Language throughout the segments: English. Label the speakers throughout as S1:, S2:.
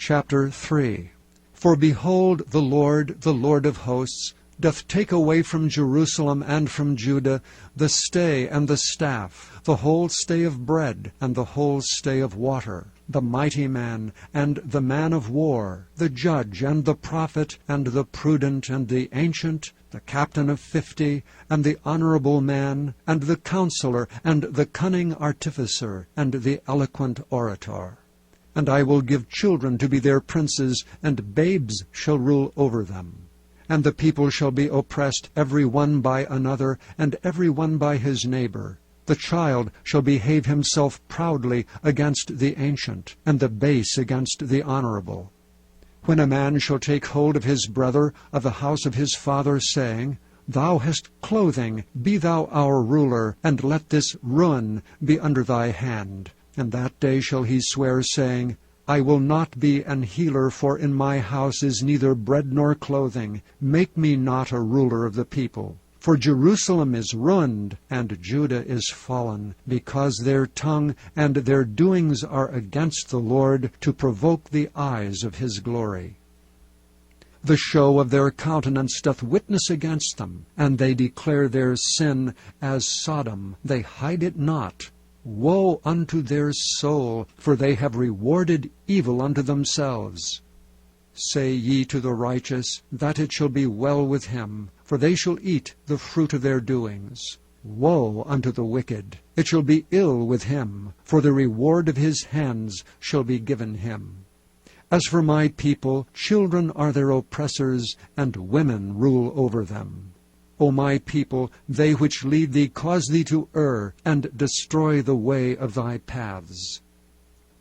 S1: Chapter 3. For behold, the Lord of hosts, doth take away from Jerusalem and from Judah the stay and the staff, the whole stay of bread and the whole stay of water, the mighty man and the man of war, the judge and the prophet and the prudent and the ancient, the captain of 50, and the honorable man, and the counselor, and the cunning artificer, and the eloquent orator. And I will give children to be their princes, and babes shall rule over them. And the people shall be oppressed every one by another, and every one by his neighbor. The child shall behave himself proudly against the ancient, and the base against the honorable. When a man shall take hold of his brother of the house of his father, saying, Thou hast clothing, be thou our ruler, and let this ruin be under thy hand. And that day shall he swear, saying, I will not be an healer, for in my house is neither bread nor clothing. Make me not a ruler of the people. For Jerusalem is ruined, and Judah is fallen, because their tongue and their doings are against the Lord, to provoke the eyes of his glory. The show of their countenance doth witness against them, and they declare their sin as Sodom, they hide it not. Woe unto their soul, for they have rewarded evil unto themselves. Say ye to the righteous, that it shall be well with him, for they shall eat the fruit of their doings. Woe unto the wicked, it shall be ill with him, for the reward of his hands shall be given him. As for my people, children are their oppressors, and women rule over them. O my people, they which lead thee cause thee to err, and destroy the way of thy paths.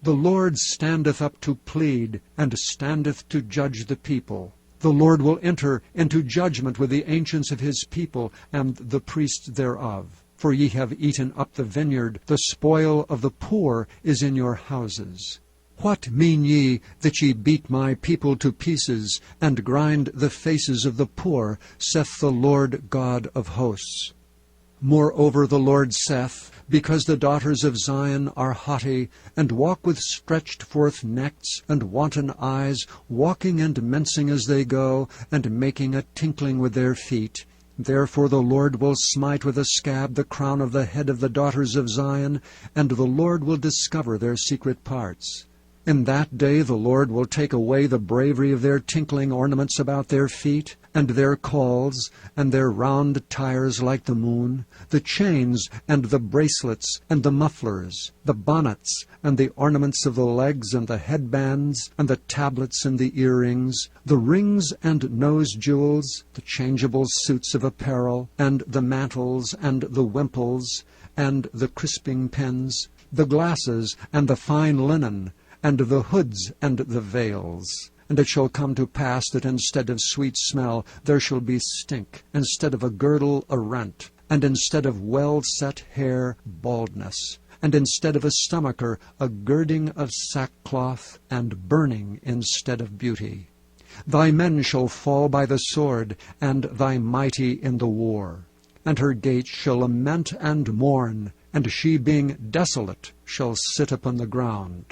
S1: The Lord standeth up to plead, and standeth to judge the people. The Lord will enter into judgment with the ancients of his people, and the priests thereof. For ye have eaten up the vineyard, the spoil of the poor is in your houses. What mean ye that ye beat my people to pieces, and grind the faces of the poor, saith the Lord God of hosts? Moreover the Lord saith, Because the daughters of Zion are haughty, and walk with stretched forth necks, and wanton eyes, walking and mincing as they go, and making a tinkling with their feet, therefore the Lord will smite with a scab the crown of the head of the daughters of Zion, and the Lord will discover their secret parts. In that day the Lord will take away the bravery of their tinkling ornaments about their feet, and their calls, and their round tires like the moon, the chains, and the bracelets, and the mufflers, the bonnets, and the ornaments of the legs, and the headbands, and the tablets, and the earrings, the rings and nose jewels, the changeable suits of apparel, and the mantles, and the wimples, and the crisping pins, the glasses, and the fine linen, and the hoods and the veils. And it shall come to pass that instead of sweet smell there shall be stink, instead of a girdle a rent, and instead of well-set hair baldness, and instead of a stomacher a girding of sackcloth, and burning instead of beauty. Thy men shall fall by the sword, and thy mighty in the war. And her gates shall lament and mourn, and she being desolate shall sit upon the ground.